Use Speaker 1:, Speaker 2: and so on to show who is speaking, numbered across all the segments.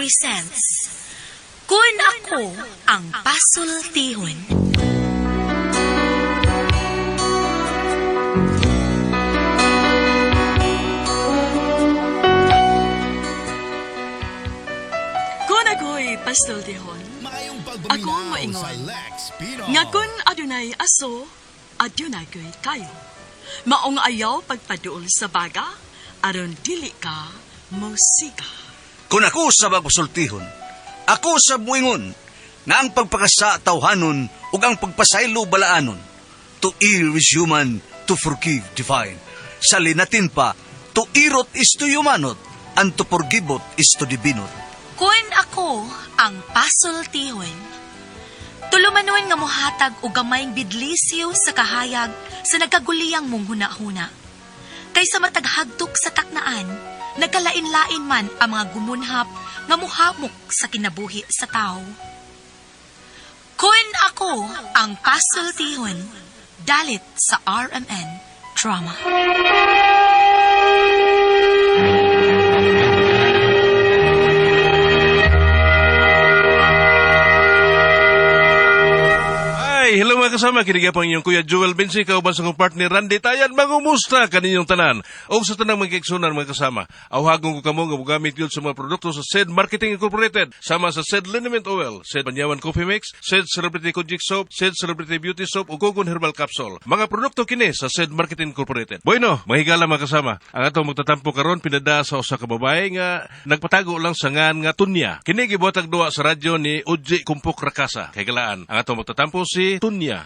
Speaker 1: presents Kun Ako Ang Pasultihon.
Speaker 2: Kun ako'y pasultihon, ako moingon. Nga kun adunay aso, adunay ko'y kayo. Maong ayaw pagpaduol sa baga, aron dili ka musika.
Speaker 3: Kung ako sa magpasultihon, ako sa buingon, na ang pagpakasa tawhanon ug ang pagpasaylo balaanon. To err is human, to forgive divine. Sa linatin pa, to irot is to humanot, and to forgivot is to divinot.
Speaker 1: Kun Ako Ang Pasultihon. Tulumanon nga mohatag og gamayng bidlisiw sa kahayag sa nagkaguliyang mong huna-huna. Kaysa mataghagtok sa taknaan, nagkalain-lain man ang mga gumunhap nga muhamok sa kinabuhi sa tao. Kun Ako Ang Pasultihon, dalit sa RMN Drama.
Speaker 4: Hello mga kasama, kinigapang inyong Kuya Joel Bensi, kauban sa kong partner Randy Tayan, mangumusta kaninyong tanan. O sa tanang mga kaigsunan mga kasama, awhagong ko kamo nga mugamit yun sa mga produkto sa SED Marketing Incorporated, sama sa SED Liniment Oil, SED Panyawan Coffee Mix, SED Celebrity Kojic Soap, SED Celebrity Beauty Soap, o Gogon Herbal Capsule. Mga produkto kini sa SED Marketing Incorporated. Bueno, mahigala mga kasama, ang atong magtatampo karon pinada sa usa ka babae nga nagpatago lang sa ngan nga Tunya. Kini gibuhatag duwa sa radyo ni Uji Kumpok Rakasa. Kay galaan, ang atong magtatampo si Tunya.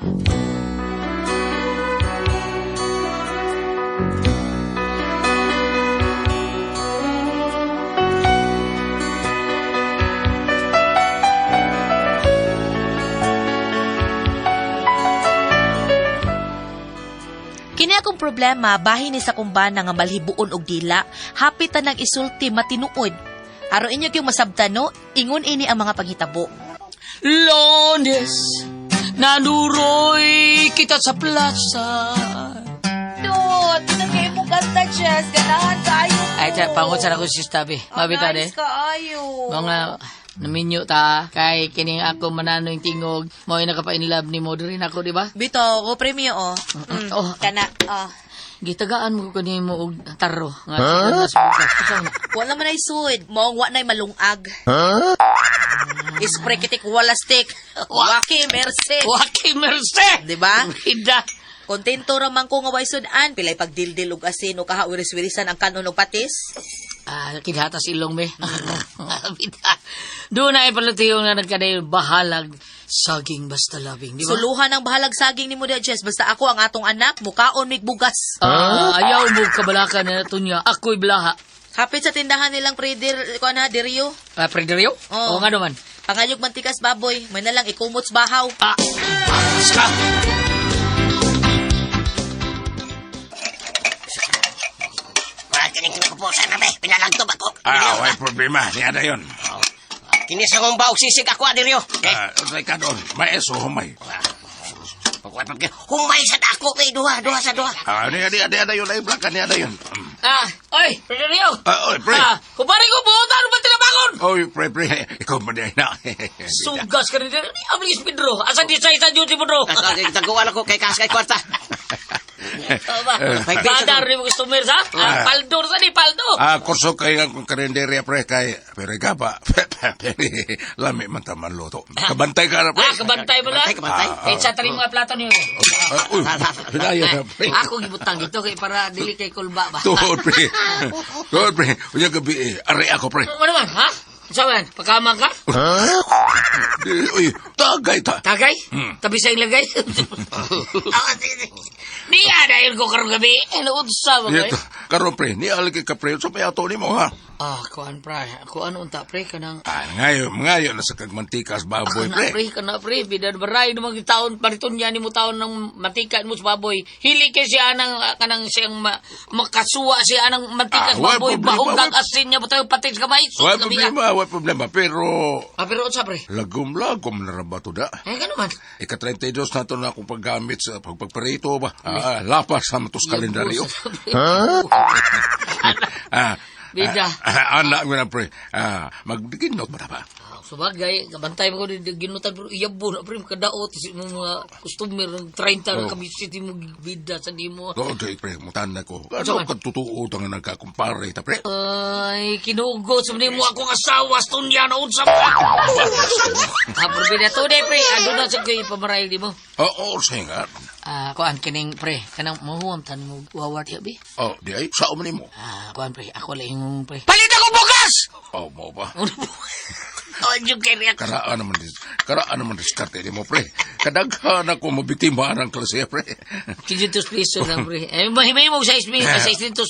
Speaker 5: Kini akong problema, bahin ni sa kumbana nga malhibuon og dila, hapitan ng isulti matinuod. Aro inyo kayong masabtano, ingon ini ang mga panghitabo.
Speaker 2: Lones, nanuroy kita sa plaza.
Speaker 5: Dude, ito kayo mo ganda, Jess. Ganahan kayo.
Speaker 6: Ay, pangon sa ako si Stabi. Mabita de.
Speaker 5: Kaayo.
Speaker 6: Mga naminyo ta. Kay kining ako manano yung tingog. Mao yung nakapa-inlove ni mo rin ako, di ba?
Speaker 5: Bito, ko premio, oh.
Speaker 6: Oh,
Speaker 5: Kana,
Speaker 6: gitagaan mo ko kanimo og tarro. Nga, sa
Speaker 5: Wala man ay sud. Moong wa na'y malungag. Ispray kitik walastik. Waki, mercy.
Speaker 6: Waki merse!
Speaker 5: Diba?
Speaker 6: Hida.
Speaker 5: Kontento raman ko nga way sudan. Pilay pagdildil og asin o kahawiris-wirisan ang kanon og patis.
Speaker 6: Kinhata silong me. Bita. Doon na ipalutiyo nga nagkaday bahalag saging basta labing, di ba?
Speaker 5: Suluhan ang bahalag saging ni mo da, Jess. Basta ako ang atong anak, mukaon mig bugas.
Speaker 6: Ayaw mo kabalakan na Tunya. Ako'y blaha.
Speaker 5: Hapit sa tindahan nilang Dirio.
Speaker 6: Prederyo?
Speaker 5: Oo.
Speaker 6: Oo nga naman.
Speaker 5: Pangayog mantikas baboy, may nalang ikumuts bahaw.
Speaker 6: Ska!
Speaker 7: Kining kinukupusan na be, pinalagtob ako.
Speaker 8: May problema. Niya na yun.
Speaker 7: Kini sa kong baog sisig ako, Adiryo.
Speaker 8: Usay ka doon. May eso, humay.
Speaker 7: Humay sa dako, duha sa duha.
Speaker 8: Niya na yun. Ay, blaka niya na yun.
Speaker 6: Oy, Prederyo!
Speaker 8: Oy, pre.
Speaker 6: Kubari ko, buhutan mo ba tinabangon?
Speaker 8: Oy, pre. Ikaw mo na.
Speaker 6: Sugas ka rin. Ablis, Pedro. Asan di sa duty mo, bro?
Speaker 7: Taguan ako kay Kaskay Kwarta.
Speaker 6: Padar ni mo gusto mer, ha? Paldor sa ni, paldo.
Speaker 8: Kurso kayo ang karinderya, pre. Pero gaba. Lami man taman luto. Kabantay ka na, pre.
Speaker 6: Kabantay mo na.
Speaker 7: Kabantay.
Speaker 6: Eh, sa taring mga plato niyo.
Speaker 8: Uy, pinaya na, pre.
Speaker 6: Ako gibutang dito kay para dili kay kulba ba.
Speaker 8: Tuhod, pre. Unya gabi, ari ako, pre.
Speaker 6: Ano naman, ha? Saban, pagkamang ka?
Speaker 8: Uy, tagay ta.
Speaker 6: Tagay? Tabi sa ilagay? Niya dahil ko karong gabi. Ano sa mo kayo?
Speaker 8: Karon, pre. Nialagay ka, pre. So, may ato ni mo, ha?
Speaker 6: Kuan pre. Ako ano unta pre kanang
Speaker 8: Ngayon na sa kagmantikas baboy, pre.
Speaker 6: Kana pre, bidan baray namang taon pariton niya nimo taon ng mantika mo sa baboy. Hili kay siya anang kanang siyang makasuwa siya anang mantika sa baboy, baong asin niya butay patis kamay.
Speaker 8: Wala problema, pero
Speaker 6: pero unsa pre?
Speaker 8: lagom na rabato da.
Speaker 6: Gano man.
Speaker 8: Ika-32 na to na akong paggamit sa pagparito ba. Lapas sa matos kalendaryo.
Speaker 6: Bida.
Speaker 8: Anak ko na, pre. Magdiginot mo na ba?
Speaker 6: Sabagay, kabantay mo ko din ginutan pero iyabo na pre makadaot si mga customer ng 30 na kabisit mo bida sa di mo.
Speaker 8: Okay, pre, mutan na ko. Ano ka tutuo ang nagkakumpare, ta, pre?
Speaker 6: Ay, kinugot sa mo akong asawa stunya na unsa pa. Pero bida to de pre, ado na sa kay pamaray di mo.
Speaker 8: Oo, singa.
Speaker 6: Kuan kining pre, kanang mahuam tan mo waward yabi.
Speaker 8: Oh, di ay, sao man mo?
Speaker 6: Kuan pre, ako lang yung pre. Palit ako bukas.
Speaker 8: Oh, mo ba?
Speaker 6: Yung kaya
Speaker 8: Karaan naman diskarte di mo, pre. Kadaghan ako mabiktima ng klase, pre.
Speaker 6: 500 pesos lang pre. Mahimay mo 600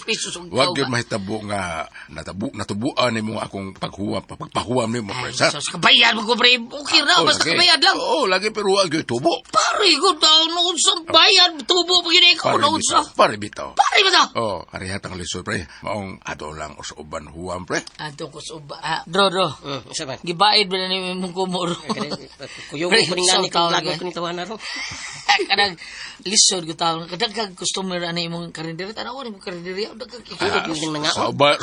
Speaker 6: pesos.
Speaker 8: Huwag yun mahitabo nga natubuan ni mo akong pagpahuam ni mo, pre. Sa?
Speaker 6: Sos, kabayad mo ko pre. Okay na, basta kabayad lang.
Speaker 8: Oo, lagi, pero huwag yun tubo.
Speaker 6: Pare ko daw noon sa bayad. Tubo pa yun ikaw noon sa.
Speaker 8: Pare bitaw.
Speaker 6: Pare ba daw?
Speaker 8: Oh, arihat ang lisod, pre. Maong ado lang o sa uban huam, pre.
Speaker 6: Ato ko sa uba. Dro.
Speaker 7: Isa ba?
Speaker 6: Gibaid ba na ni mong kumuro?
Speaker 7: Kuyong mo rin nga ni kong lago ko ni tawanan ro.
Speaker 6: Kadang lisod ko taon. Kadang kag customer na imong karinderi. Tanaw ni mong karinderi.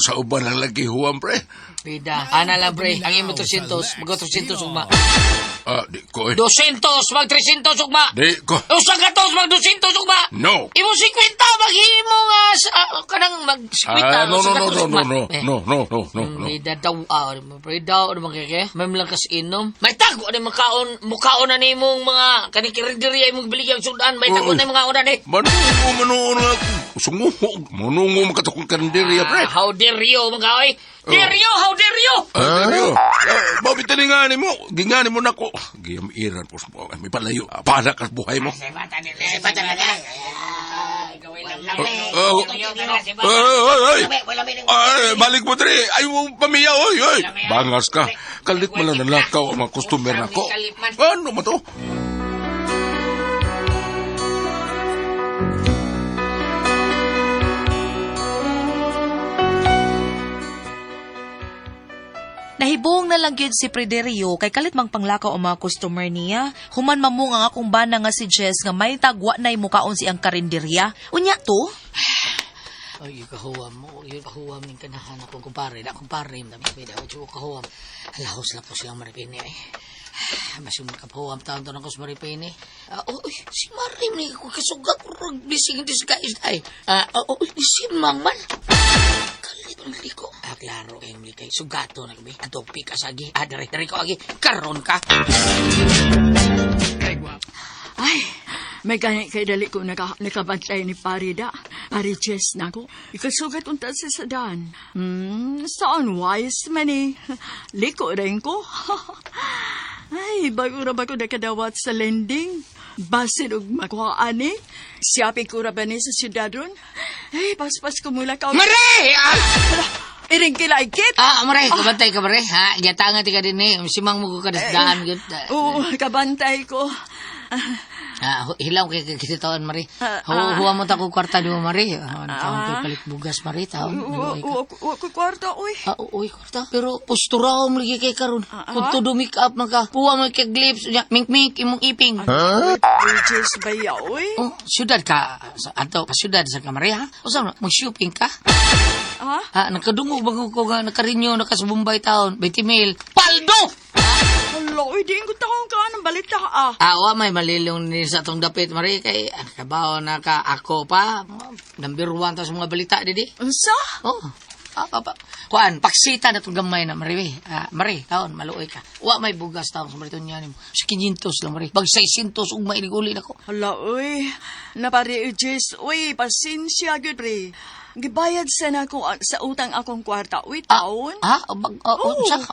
Speaker 8: Sa uban lang lagi huam, pre.
Speaker 6: Bida. Ana lang pre. Ang imo 300. Mag 300 ugma.
Speaker 8: Di ko eh.
Speaker 6: 200. Mag 300 ugma.
Speaker 8: Di ko.
Speaker 6: Usa ka tos mag 200 ugma.
Speaker 8: No.
Speaker 6: Imo 50 maghimo nga kanang mag 50.
Speaker 8: No.
Speaker 6: Bida daw. Pre daw naman kaya. May malakas inom. May tago na mukaon na ni mong mga kanikirindiri imong biligyan sudan. May tago na mga unan eh.
Speaker 8: Manungo nga ako. Manungo makatakong kandirya, pre.
Speaker 6: How dare you, mga oy? Dare you, how dare you?
Speaker 8: Bakit tiningani mo? Gingani mo na ko. Giyamiran po sa mga. May palayo. Panak at buhay mo. Balik mo, tre. Ayaw mo pamiya, oy. Bangas ka. Kalit mo lang nalakaw ang mga customer na ko. Ano mo to?
Speaker 5: Nahibong na lang gyud si Prederio kay kalit mang panglakaw ang mga customer niya. Human mamung ang akong bana nga si Jess nga may tagwa nay mukaon si ang karinderya. Unya to?
Speaker 6: Ay, kahuwam mo. Yung kahuwam ng kanahan akong kumpare. Na kumpare, dami pwede ako kahuwam. Alahos na po silang maripini eh. Mas yung makapahuwam taon to ng kus maripini. Si Marim ni ako kasugat ko blessing in disguise ay. Si Mangman. Kalit ang liko. Klaro kayong likay. Sugato na kami. Atong pika sagi. Dari ko agi. Karon ka.
Speaker 2: Ay, may ganit kay dali ko nakabantay ni Parida. Pari Jess na ko. Ikasugat unta sa sadan. Saan wise man eh. Liko rin ko. Ay, bago nakadawat sa lending. Basin og makuhaan eh. Siyapi ko ba ni sa siyudad ron? Ay, paspas ko mula ka.
Speaker 6: Mare!
Speaker 2: Iring kilaykit.
Speaker 6: Mare, kabantay ka mare. Giyatangan ti ka din eh. Simang mo ko kadasdaan.
Speaker 2: Oo, kabantay ko.
Speaker 6: Hilaw kay kitaon mari. Huwa mo ta ko kwarta di mo mari. Taon kay palit bugas mari taon.
Speaker 2: Ko kwarta oy.
Speaker 6: Uy kwarta. Pero postura mo lagi kay karon. Kung todo make up maka. Huwa mo kay lips. Mink imong iping.
Speaker 2: Just baya oy.
Speaker 6: Syudad ka. Ato pa syudad sa kamari ha. Usa mag-shopping ka. Nakadungog bago ko nga nakarinyo nakasubumbay taon. 20 mil. Paldo!
Speaker 2: Hello, hindi ko taong ka ng balita
Speaker 6: Awa may malilong ni sa tong dapit mari kay kabaw na ka ako pa. Number 1 ta sa mga balita didi.
Speaker 2: Unsa?
Speaker 6: Kuan, paksita na itong gamay na, Mari. Mari, taon, maluoy ka. Wa may bugas taon sa mariton niya. Sa 500 lang, Mari. Bag 600 ug mainiguli na ko.
Speaker 2: Hala, uy. Napari, Jess. Uy, pasensya, good, pre. Gibayad sa nako sa utang akong kwarta. Uy, taon.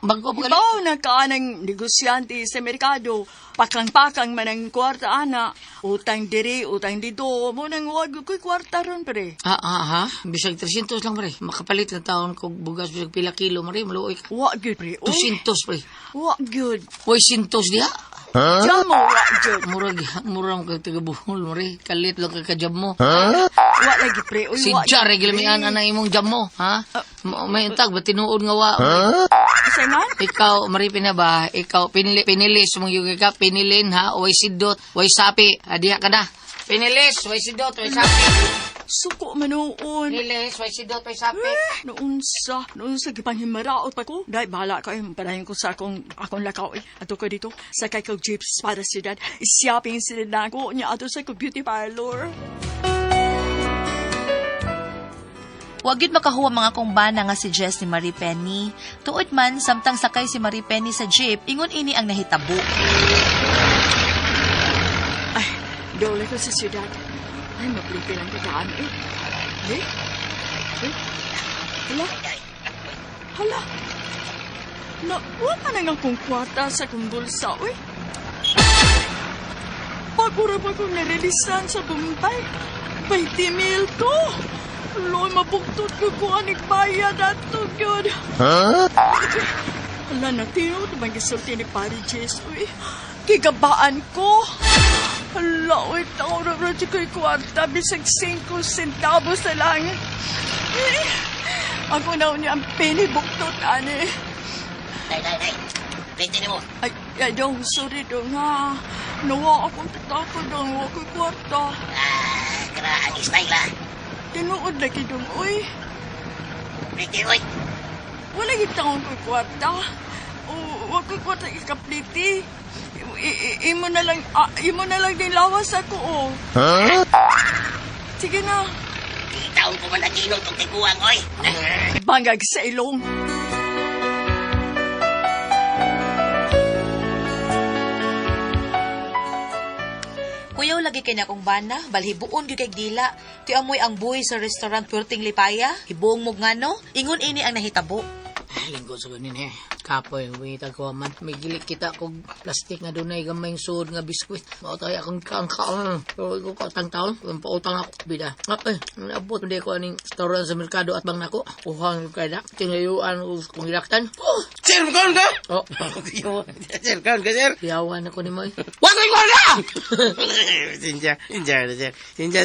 Speaker 6: Bago pa
Speaker 2: Ibaw na ka ng negosyante sa merkado. Pakang-pakang man ang kwarta, ana. Utang diri, utang dito. Mo nang wag ko'y kwarta ron, pre.
Speaker 6: Bisag 300 lang, Mari. Makapalit na taon ko bugas bisag pila kilo, Mari. Maluoy ka.
Speaker 2: Wa good, pre.
Speaker 6: 200, pre.
Speaker 2: Wa good.
Speaker 6: Uy, 100 diha.
Speaker 2: Jamo, wa good.
Speaker 6: Murang kag tagabuhol, Mari. Kalit lang kag jam mo.
Speaker 2: Wa lagi, pre. Uy,
Speaker 6: Si
Speaker 2: wa
Speaker 6: Jar,
Speaker 2: good,
Speaker 6: gilamian na imong jam mo, ha? May untag, ba tinuod nga wa?
Speaker 2: Saman?
Speaker 6: Ikaw, Mari, ba? Ikaw, pinilis mong yung ka, pinilin, ha? Way sidot, way sapi. Diha ka na. Pinilis, way sidot, way sapi.
Speaker 2: Suko manoon.
Speaker 6: Niles, may sidot, may sapit.
Speaker 2: Noon sa gipanghimaraot pa ko. Dahil bahala ko padahin ko sa akong lakaw Ato ko dito, sakay ko jeeps para si dad. Isyaping sila na ako niya ato sa ko beauty parlor.
Speaker 5: Wag yun makahuwa mga kumbana nga si Jess ni Marie Penny. Tuod man, samtang sakay si Marie Penny sa jeep, ingon ini ang nahitabo.
Speaker 2: Ay, dole ko sa siyudad. Ay, mapliti lang kagaan Hala. Wala na nga kong kwarta sa kong bulsa, Pagura pa kong narelisan sa Bombay. 20,000 to. Loy, mabuktot ko anik bayad ato, God. Hala na, tiyo, naman gisulti ni Pari Jess, Kigabaan ko. Hala, tao na radyo ko'y kwarta, bisag 5 centavos na lang. Ako na niya ang pinibuktot, ani.
Speaker 7: Day. Pwede mo.
Speaker 2: Ay, dong, sorry dong, ha. Nawa akong tatako dong, huwag ko'y kwarta.
Speaker 7: Karaan style ha.
Speaker 2: Tinuod lagi dong,
Speaker 7: Pwede, oy.
Speaker 2: Wala gitang ko'y kwarta. Huwag ko'y kwarta ikapliti. Imo na lang din lawas ako, Sige na.
Speaker 7: Di taon ko man naginom itong tiguang, oy.
Speaker 2: Bangag sa ilong.
Speaker 5: Kuyaw lagi kay na akong bana, balhibuon gyud kay dila. Ti amoy ang buhay sa restaurant Puerting Lipaya, hibuong mo ngano, ingon ini ang nahitabo.
Speaker 6: Linggo sa ganin Kapoy, wita ko man. May gilik kita kong plastic nga dunay gamay sud nga biskwit. Mao tayo akong kaang. Pero ko katang taon, pautang ako bida. Abot hindi ko aning restaurant sa merkado at bang nako. Uhang kada. Tinayuan ko kung hilaktan.
Speaker 9: Sir, kaon ka?
Speaker 6: Oh,
Speaker 9: Sir, kaon ka, sir?
Speaker 6: yawan ako ni Moy. Wag ko na!
Speaker 9: Sinja,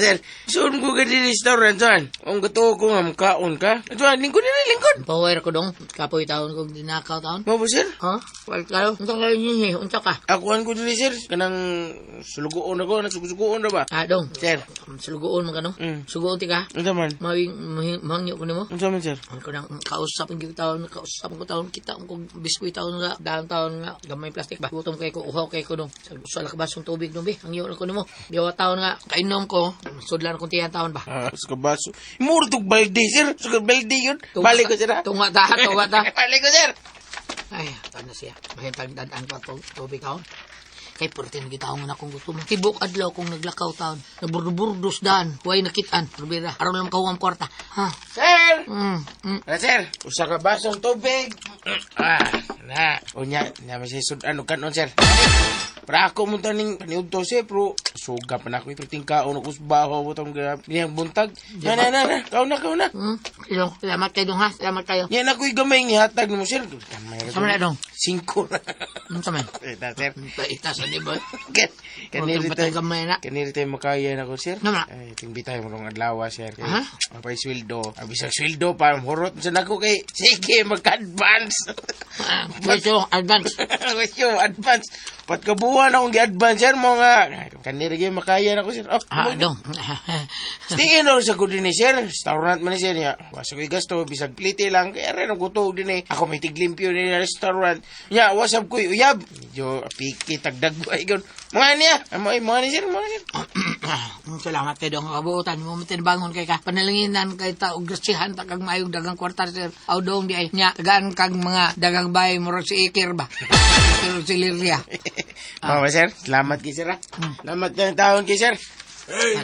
Speaker 9: sir. Soon ko ka di restaurant, saan? Ang gato ko nga makaon ka. Saan, lingkod na lingkod.
Speaker 6: Power ko dong. Kapoy taon kong dinakaw taon.
Speaker 9: Mo po, sir?
Speaker 6: Ha? Wal kayo. Unsa kayo niya? Unsa ka?
Speaker 9: Akuan ko dili, sir. Kanang sulugoon ako. Nagsugusugoon na ba?
Speaker 6: Dong.
Speaker 9: Sir.
Speaker 6: Sulugoon man ka no? Sugoon ti ka?
Speaker 9: Ano man?
Speaker 6: Mangyo ko nimo.
Speaker 9: Ano man, sir?
Speaker 6: Ako nang kausapin ko taon kita kung biskuit taon nga taon nga gamay plastic ba. Gutom kay ko uhaw kay ko dong. Sa lakabasong tubig dong bi. Ang yun ko nimo. Diwa taon nga kainom ko. Sudlan kong tiyan taon ba.
Speaker 9: Sa kabaso. Imuro itong balde, sir. Sa balde yun. Balik ko, sir, ha?
Speaker 6: Tunga ta.
Speaker 9: Balik ko, sir.
Speaker 6: Ay, taon na siya. Mahintag dadaan pa tubig taon. Kay pertin kita na kung gusto mo. Tibok adlaw kung naglakaw taon. Naburdo-burdos daan. Huwag nakitaan. Rubira. Aron lang kawang kwarta. Ha?
Speaker 9: Sir!
Speaker 6: Sir.
Speaker 9: Usa ka basong tubig. Unya, masisud ano kanon, sir. Para ako mo taning paniud to, sir, pero suga pa na ako ito tingkaon ako sa baho mo itong niyang buntag. Na. Kau na.
Speaker 6: Salamat kayo dong ha. Salamat kayo.
Speaker 9: Yan ako'y gamay ng hatag mo, sir.
Speaker 6: Sama na dong.
Speaker 9: 5 na.
Speaker 6: Sama.
Speaker 9: Sir.
Speaker 6: Ita sa diba?
Speaker 9: Kaniri
Speaker 6: Patay gamay na.
Speaker 9: tayo makaya na ko, sir.
Speaker 6: Nama.
Speaker 9: Ay, tingbi tayo mo nung adlawa, sir.
Speaker 6: Ha?
Speaker 9: Mapay sweldo. Abisag sweldo pa, hurot sa nako kay, sige, mag-advance.
Speaker 6: Gusto, advance.
Speaker 9: Gusto, advance. Patkabuhan akong gi-advance, sir, mga kaniri kayo makaya na ko, sir.
Speaker 6: Dong.
Speaker 9: Stingin ako sa ko din, sir. Restaurant man, sir. Wasa ko'y gasto, bisag plite lang. Kaya rin ang gutog din, Ako may tiglimpyo ni restaurant. Wasap ko'y uyab. Medyo piki, tagdagway, gano'n. Mga niya. Mga niya, sir.
Speaker 6: Salamat kayo dong. Kabuutan mo bangon kay ka. Panalanginan kay ta og grasihan ta kag maayong dagang kwarta, sir. Aw dong di ay nya tagaan kag mga dagang bay mo si Ikir ba. Pero si Liria.
Speaker 9: Mga sir. Salamat kay sir, ha. Salamat kang taon kay sir.
Speaker 8: Hey,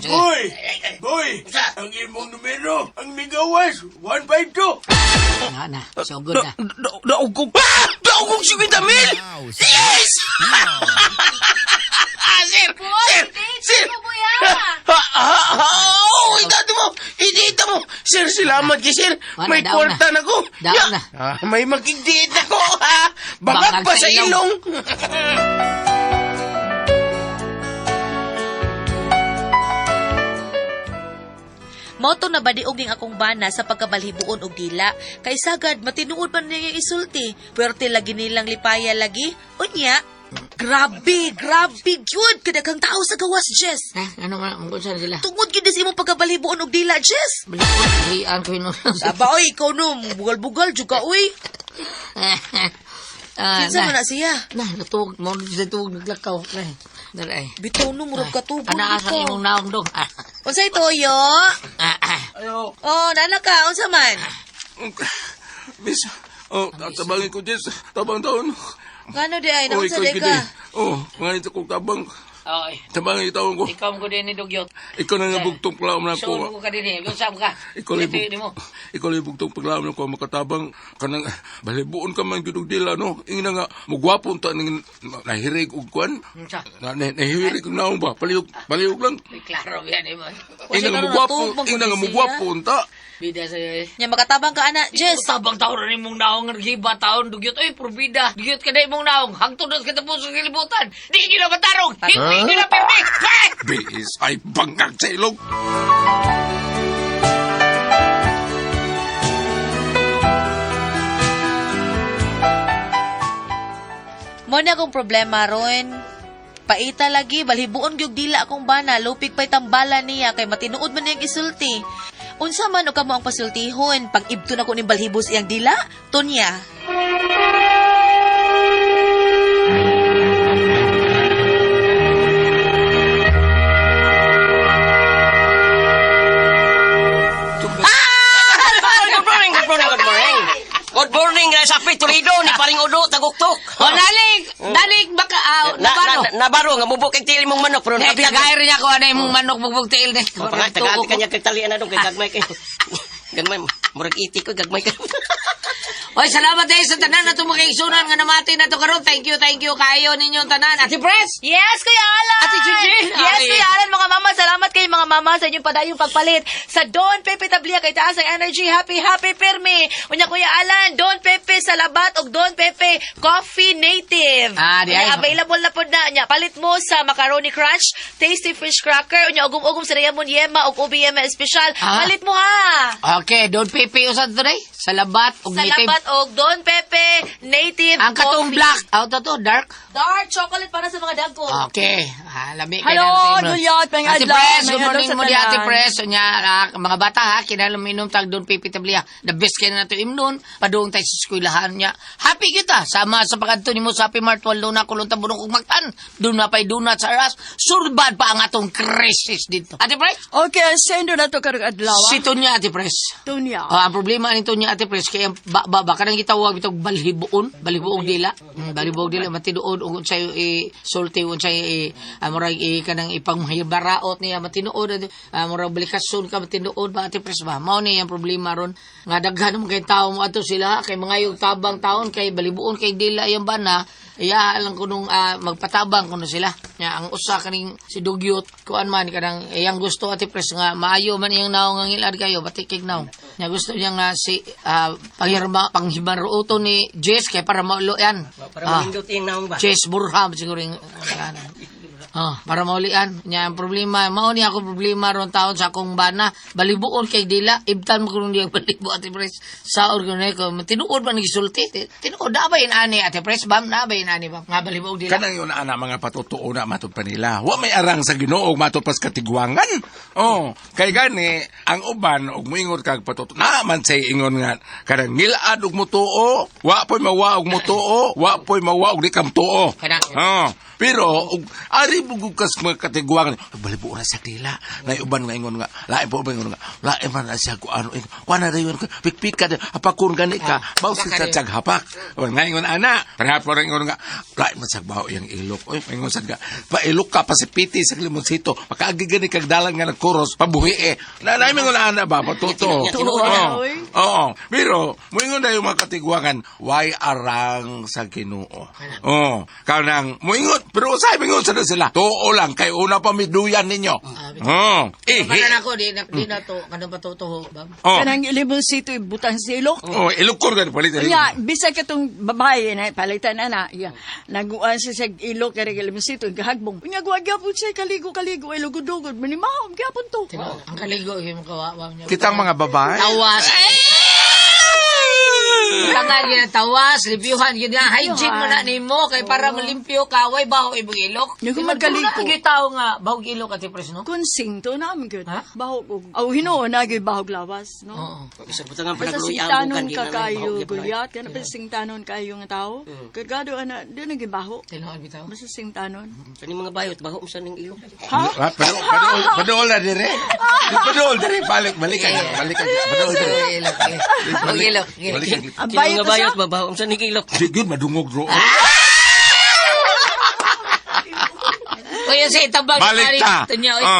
Speaker 8: boy! Ang imong numero, ang ligawas, 152!
Speaker 6: Na, so good na.
Speaker 9: Daugong 50 mil! Yes! Sir! Idita mo! Sir, salamat kay sir! May kwarta na ko!
Speaker 6: Daon na.
Speaker 9: May makikidit ako, ha! Bangag pa sa ilong!
Speaker 5: Moto na badiog ning akong bana sa pagkabalhibuon og dila. Kay sagad matinuod pa niya isulti. Puwerte lagi nilang lipaya lagi. Unya,
Speaker 1: Grabe, gyud kadaghang tao sa gawas, Jess.
Speaker 6: Ano man, kung saan sila?
Speaker 1: Tungod gyud sa imong pagkabalibuon og dila, Jess.
Speaker 6: Balian ko yun.
Speaker 1: Aba oy, ikaw no, bugal-bugal juga oy. Kinsa man na siya?
Speaker 6: Natug, mo sa tug naglakaw. Dali.
Speaker 1: Bitaw no murag katubog
Speaker 6: Asa
Speaker 1: ito.
Speaker 6: imong naong dong.
Speaker 1: Unsay toyo?
Speaker 8: Ayo.
Speaker 1: Oh, nana ka, unsa man?
Speaker 8: Miss, tabangin ko, Jess. Tabang taon.
Speaker 1: Ngano di ay
Speaker 8: Oh,
Speaker 1: naunsa
Speaker 8: ikaw
Speaker 1: di
Speaker 8: gidi.
Speaker 1: ka?
Speaker 8: Oh, ngayon kong tabang.
Speaker 6: Oy.
Speaker 8: Tabangin taon ko.
Speaker 6: Ikaw mo din ni Dugyot.
Speaker 8: Ikaw na nga bugtong paglaom na
Speaker 6: So,
Speaker 8: ko.
Speaker 6: ko ka din eh. Lusam ka.
Speaker 8: Ikaw na
Speaker 6: Ito mo.
Speaker 8: bugtong paglaom na ko makatabang. Kanang balibuon ka man gidog dila, no? Ingin na nga, mugwapo ta ning nahirig og kwan.
Speaker 6: Unsa?
Speaker 8: Nahirig og naong ba? Palihog lang.
Speaker 6: May klaro yan eh mo.
Speaker 8: Ingin nga mugwapo ta.
Speaker 6: Bida sa'yo eh.
Speaker 1: Nya makatabang ka ana, Jess.
Speaker 6: Tabang taon rin mong naong giba taon dugyot oy probida dugyot ka na mong naong hangtod ka tapos sa kilibutan di nila matarong hindi nila pirmi
Speaker 8: Bis ay bangag sa ilog.
Speaker 1: Mo na akong problema ron. Paita lagi, balhibuon gyud dila akong bana, lupig pa'y tambala niya, kay matinuod man niyang isulti. Unsa man o kamo ang pasultihon, pag ibto na ko ni balhibos iyang dila, tunya.
Speaker 7: Good morning, guys. Api Toledo, ni Paring Udo, taguktok.
Speaker 6: o dalig baka nabaro
Speaker 7: Nabaro, nga mubuk kay tili mong manok. Pero
Speaker 6: tagay rin ako anay mong manok bugbog-tiil ni
Speaker 7: Tagali kanya kay talian na doon, kay gagmay kay. Gagmay, murag iti ko, gagmay ka.
Speaker 6: Oy, salamat tayo sa tanan na tumakisunan nga namati na to karon. Thank you kayo ninyong tanan. Ate Pres!
Speaker 1: Yes, Kuya Alan!
Speaker 6: Ate Gigi!
Speaker 1: Yes,
Speaker 6: Ay.
Speaker 1: Kuya Alan, mga mama. Salamat kayo, mga mama, sa inyong padayong pagpalit. Sa Don Pepe Tablia, kay taas ang energy. Happy Permi. Unya, Kuya Alan, Don Pepe Salabat o Don Pepe Coffee Native.
Speaker 6: Di ay.
Speaker 1: Unya, available na po na. Unya, palit mo sa Macaroni Crunch, Tasty Fish Cracker, unya, ugom-ugom sa Raymond Yema o Ubi Yema Espesyal. Palit mo ha!
Speaker 6: Okay, don't pipi usad today. Salabat og native.
Speaker 1: Salabat o Don Pepe Native
Speaker 6: Ang katong
Speaker 1: Coffee.
Speaker 6: black. To dark.
Speaker 1: Dark chocolate para sa mga dagko.
Speaker 6: Okay. Lami
Speaker 2: Hello, Juliet, may
Speaker 6: Ate
Speaker 2: adlaw,
Speaker 6: Pres,
Speaker 2: may
Speaker 6: good morning
Speaker 2: adlaw sa
Speaker 6: mo di Ate
Speaker 2: tanan.
Speaker 6: Pres. Nya, mga bata ha, kinahanglan minom tag doon pipitablia. The best kay na nato imnon, padung tayo sa eskwelahan niya. Happy kita sama sa pagadto nimo sa Happy Mart walo na kulong tabunong ug magtan. Doon na pay donut sa aras. Surbad pa ang atong crisis dito. Ate Pres,
Speaker 2: Okay, sendo na to karong adlaw.
Speaker 6: si Tonya Ate Pres.
Speaker 2: Tunya.
Speaker 6: Ang problema ni Tonya Ate Pres kay baka nang gitawag bitog balhibuon dila. Balhibuon dila matinuod ug unsay sulti unsay murag kanang ipangmahibaraot niya matinuod murag balikason ka matinuod ba Ate Pres ba mao ni ang problema ron nga daghan mo kay tawo mo ato sila kay mga yung tabang taon kay balhibuon kay dila yung bana iya lang kunong magpatabang kuno sila nya ang usa kaning si Dugyot kuan man kanang iyang gusto Ate Pres nga maayo man iyang naong nga ngilad kayo batikig naw nya gusto niya nga si panghibaruto ni Jess kay para maulo yan
Speaker 7: Para malindot yung naong ba?
Speaker 6: Jess Burham siguro yung para maulian nya ang problema mao ni ako problema ron taon sa akong bana balibuon kay dila ibtan mo kuno diya balibo Ate Pres sa organize ko tinuod man gisulti tinuod na ba ani Ate Pres bam na ba ani bam nga balibo dila
Speaker 8: Kanang yun ana mga patutuo na matod pa nila. Wa may arang sa Ginoo matod pas katigwangan. Oh, kay gani ang uban og moingon kag patutuo. Na man say ingon nga kanang nilad og mutuo, wa poy mawa og mutuo, wa poy mawa og di kam tuo. Oh, pero og ari bugog kas mga katigwangan. Balibo na sa dila. Ngay uban nga ingon nga lain po ba ingon nga lain man na siya ko ano kuan na dayon pikpik ka apakon gani ka. Baw sa tag hapak. O nga ingon ana, perhaps rin ingon nga lain man sa baho yang ilok. Oy, ingon sad nga pailok ka pasipiti sa limonsito. Makaagi gani kag dalan nga nagkuros pabuhi eh. Na ingon ana ba patuto. Oo. Pero moingon na yung mga katigwangan why arang sa Ginoo. Oh, kanang moingon pero sabi ingon sa sila tuo lang kay una pa miduyan ninyo. Oh.
Speaker 6: Manan ako di na to kanang patutuho bam
Speaker 2: Kanang limonsito ibutang sa ilok.
Speaker 8: Oh, ilukor ka palit.
Speaker 2: Ya, bisa katong babae na palitan na. Ya, naguan siya sa ilok kay limonsito gahagbong. Unya gyapon siya kaligo ay lugod-lugod manimahom gyapon to.
Speaker 6: ang kaligo yung kawawa niya
Speaker 8: Kitang mga babae.
Speaker 6: tawas Tangan yun ang tawas, limpyuhan yun nga, hygiene mo na nimo kay para malimpyo ka, way baho ibang ilok.
Speaker 2: Yung kumagaling ko.
Speaker 6: Yung tao nga, bahog ilok at presno.
Speaker 2: Konsing to namin good.
Speaker 6: Ha?
Speaker 2: Bahog og. Aw hino na gyud bahog lawas, no?
Speaker 6: Oo.
Speaker 7: Isa po tangang
Speaker 2: Basta
Speaker 7: panagluyang
Speaker 2: singtanon
Speaker 7: bukan,
Speaker 2: ka
Speaker 7: di na
Speaker 2: kayo
Speaker 7: mahog,
Speaker 2: gulyat, kana pa singtanon kayo nga tao. Kagado ana, di na gibaho.
Speaker 6: Tinood bitaw.
Speaker 2: Basta singtanon.
Speaker 7: Kani mga bayot, baho sa ning ilong.
Speaker 8: Padool na dire. Padool dire. Balik ka. Padool dire.
Speaker 6: Bahog ilok.
Speaker 8: Balik ka.
Speaker 2: Ang
Speaker 7: Kini
Speaker 2: bayot
Speaker 7: mga
Speaker 2: to
Speaker 7: bayot,
Speaker 2: siya.
Speaker 7: mabaho sa ning ilong.
Speaker 8: Di yun, madungog ro.
Speaker 6: Kuya sa itabag.
Speaker 8: Balik ta.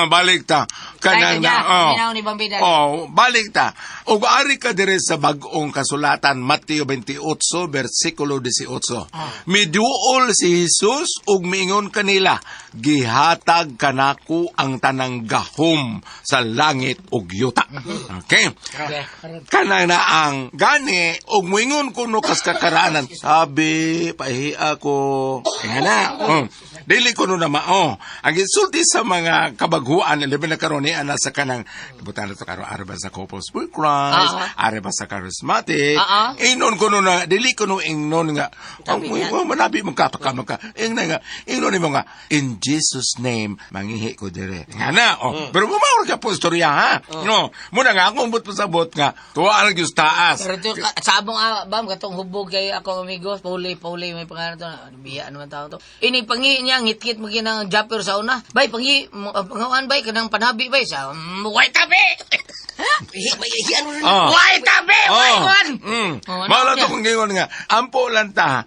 Speaker 8: Balik ta. Kanang na.
Speaker 6: Minaw ni Bambida.
Speaker 8: Balik ta. Ug ari ka dire sa bag-ong kasulatan Mateo 28 bersikulo 18. Miduol si Jesus ug miingon kanila, gihatag kanako ang tanang gahom sa langit ug yuta. Okay? Kanang na ang gani ug moingon kuno kas kakaranan. Sabi pahi ako. Ngana. Dili ko na mao. Ang insulti sa mga kabaghuan labi na karon ni ana sa kanang butan to karon arba sa Corpus Christ, arba sa charismatic. Inon ko na dili ko no ingnon nga. Manabi mo ka ingna nga ingnon mo nga in Jesus name mangihi ko dire. Ngana pero mamaor ka po istorya ha. No, muna nga ako umbot pasabot nga tuwa ang Dios taas.
Speaker 6: Pero ito, sabong bam, katong hubog kay ako amigos, Pauli, may pangalan to, biya naman tao to. Ini pangi niya, ngit-ngit mo kinang japper sa una. Bay, pangi, pangawan bay, kanang panabi bay, sa, white tabi! White tabi! White one!
Speaker 8: Mala to kung gingon nga, ampo lang ta,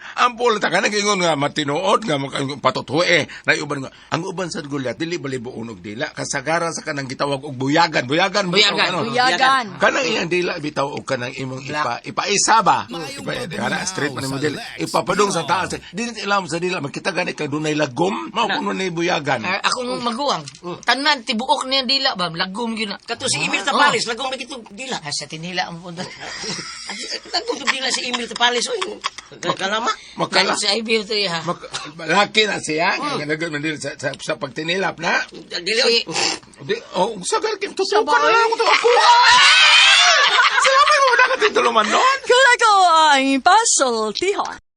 Speaker 8: kanang gingon nga, matinuod nga, patutue, na uban nga, ang uban sa gulyat, dili balibuon og dila, kasagara sa kanang gitawag og buyagan.
Speaker 2: Buyagan.
Speaker 8: Kanang iyang dila bitaw og kanang imong ipaisa ba? Kana straight man mo dili. Ipapadong sa taas. Dili ilam sa dila makita gani kay dunay lagom, mao kuno ni buyagan.
Speaker 6: Akong maguwang, tanan, tibuok niya dila ba, lagom yun na.
Speaker 7: Kato si Emil Tapalis, lagong na kitong dila.
Speaker 6: Sa tinila ang punta.
Speaker 7: Lagong to dila si Emil Tapalis. Oy, kalama.
Speaker 8: Makala.
Speaker 6: Sa ibir to ya.
Speaker 8: Laki na siya, nagad man dili sa pagtinilap na.
Speaker 7: Dili, oy.
Speaker 8: Sagar kim to sa para lang to ako. Salamat mo na katituloman noon.
Speaker 2: Kula ko ang pasultihon.